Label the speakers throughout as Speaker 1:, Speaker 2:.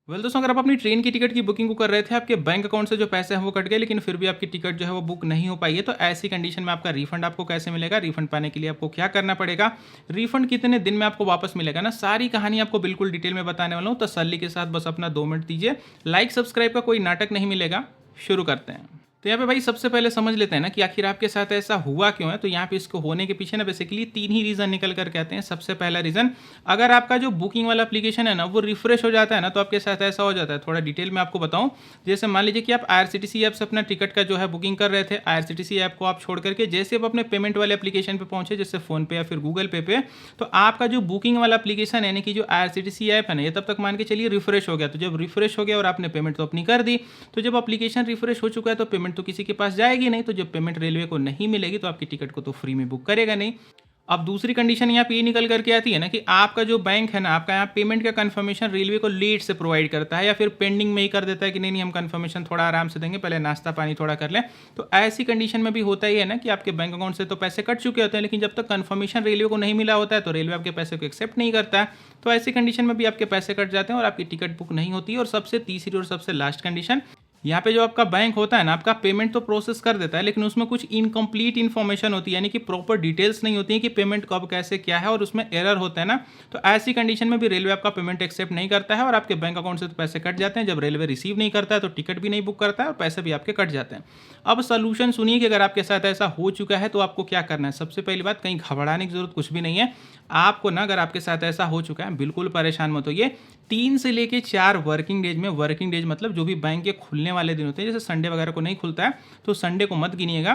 Speaker 1: दोस्तों, अगर आप अपनी ट्रेन की टिकट की बुकिंग को कर रहे थे, आपके बैंक अकाउंट से जो पैसे हैं वो कट गए, लेकिन फिर भी आपकी टिकट जो है वो बुक नहीं हो पाई है, तो ऐसी कंडीशन में आपका रिफंड आपको कैसे मिलेगा? रिफंड पाने के लिए आपको क्या करना पड़ेगा? रिफंड कितने दिन में आपको वापस मिलेगा ना, सारी कहानी आपको बिल्कुल डिटेल में बताने वाला हूँ। तसल्ली के साथ बस अपना 2 मिनट दीजिए। लाइक सब्सक्राइब का कोई नाटक नहीं मिलेगा। शुरू करते हैं। तो यहाँ पे भाई सबसे पहले समझ लेते हैं ना कि आखिर आपके साथ ऐसा हुआ क्यों है। तो यहाँ पे इसको होने के पीछे ना बेसिकली 3 ही रीज़न निकल कर के आते हैं। सबसे पहला रीज़न, अगर आपका जो बुकिंग वाला एप्लीकेशन है ना वो रिफ्रेश हो जाता है ना, तो आपके साथ ऐसा हो जाता है। थोड़ा डिटेल में आपको बताऊँ, जैसे मान लीजिए कि आप IRCTC ऐप से अपना टिकट का जो है बुकिंग कर रहे थे। IRCTC ऐप को आप छोड़ करके जैसे आप अपने पेमेंट वाले एप्लीकेशन पे पहुंचे, जैसे फ़ोनपे या फिर गूगल पे, तो आपका जो बुकिंग वाला एप्लीकेशन है, यानी कि जो IRCTC ऐप है ना, ये तब तक मान के चलिए रिफ्रेश हो गया। तो जब रिफ्रेश हो गया और आपने पेमेंट तो अपनी कर दी, तो जब एप्लीकेशन रिफ्रेश हो चुका है तो पेमेंट तो किसी के पास जाएगी नहीं। तो जब पेमेंट रेलवे को नहीं मिलेगी तो आपकी टिकट को तो फ्री में बुक करेगा नहीं। अब दूसरी कंडीशन यहाँ पे ये निकल करके आती है ना कि आपका जो बैंक है ना, आपका यहाँ पेमेंट का कंफर्मेशन रेलवे को लेट से प्रोवाइड करता है, या फिर पेंडिंग में ही कर देता है कि नहीं हम कंफर्मेशन थोड़ा आराम से देंगे, पहले नाश्ता पानी थोड़ा कर लें। तो ऐसी कंडीशन में भी होता ही है ना कि आपके बैंक अकाउंट से तो पैसे कट चुके होते हैं, लेकिन जब तक कंफर्मेशन रेलवे को नहीं मिला होता है तो रेलवे आपके पैसे को एक्सेप्ट नहीं करता है। तो ऐसी कंडीशन में भी आपके पैसे कट जाते हैं और आपकी टिकट बुक नहीं होती है। और सबसे तीसरी और सबसे लास्ट कंडीशन, यहाँ पे जो आपका बैंक होता है ना, आपका पेमेंट तो प्रोसेस कर देता है, लेकिन उसमें कुछ इनकम्प्लीट इन्फॉर्मेशन होती है, यानी कि प्रॉपर डिटेल्स नहीं होती है कि पेमेंट कब कैसे क्या है, और उसमें एरर होता है ना। तो ऐसी कंडीशन में भी रेलवे आपका पेमेंट एक्सेप्ट नहीं करता है और आपके बैंक अकाउंट से तो पैसे कट जाते हैं। जब रेलवे रिसीव नहीं करता है तो टिकट भी नहीं बुक करता है और पैसे भी आपके कट जाते हैं। अब सोल्यूशन सुनिए कि अगर आपके साथ ऐसा हो चुका है तो आपको क्या करना है। सबसे पहली बात, कहीं घबराने की जरूरत कुछ भी नहीं है आपको ना। अगर आपके साथ ऐसा हो चुका है, बिल्कुल परेशान मत होइए। 3 से लेके 4 वर्किंग डेज में, वर्किंग डेज मतलब जो भी बैंक के खुलने वाले दिन होते हैं, जैसे संडे वगैरह को नहीं खुलता है तो संडे को मत गिनिएगा।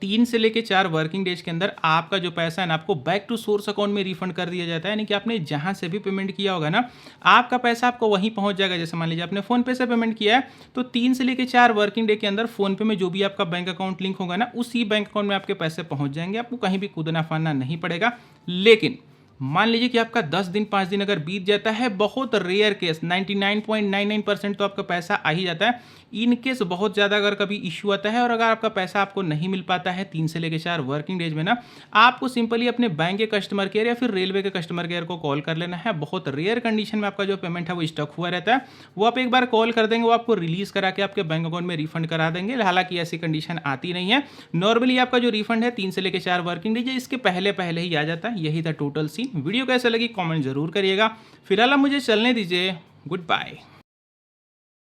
Speaker 1: 3 से लेके 4 वर्किंग डेज के अंदर आपका जो पैसा है ना, आपको बैक टू सोर्स अकाउंट में रिफंड कर दिया जाता है। यानी कि आपने जहां से भी पेमेंट किया होगा ना, आपका पैसा आपको वहीं पहुंच जाएगा। जैसे मान लीजिए आपने फोन पे से पेमेंट किया है, तो 3 से लेके 4 वर्किंग डे के अंदर फोन पे में जो भी आपका बैंक अकाउंट लिंक होगा ना, उसी बैंक अकाउंट में आपके पैसे पहुंच जाएंगे। आपको कहीं भी कूदना फानना नहीं पड़ेगा। लेकिन मान लीजिए कि आपका 10 दिन 5 दिन अगर बीत जाता है, बहुत रेयर केस 99.99% तो आपका पैसा आ ही जाता है। इन केस बहुत ज़्यादा अगर कभी इश्यू आता है और अगर आपका पैसा आपको नहीं मिल पाता है 3 से लेकर 4 वर्किंग डेज में ना, आपको सिंपली अपने बैंक के कस्टमर केयर या फिर रेलवे के कस्टमर केयर को कॉल कर लेना है। बहुत रेयर कंडीशन में आपका जो पेमेंट है वो स्टक हुआ रहता है, वो आप एक बार कॉल कर देंगे, वो आपको रिलीज करा के आपके बैंक अकाउंट में रिफंड करा देंगे। हालांकि ऐसी कंडीशन आती नहीं है। नॉर्मली आपका जो रिफंड है 3 से लेकर 4 वर्किंग डेज, इसके पहले पहले ही आ जाता है। यही था टोटल सीन। वीडियो कैसे लगी कमेंट जरूर करिएगा। फिलहाल आप मुझे चलने दीजिए। Good bye.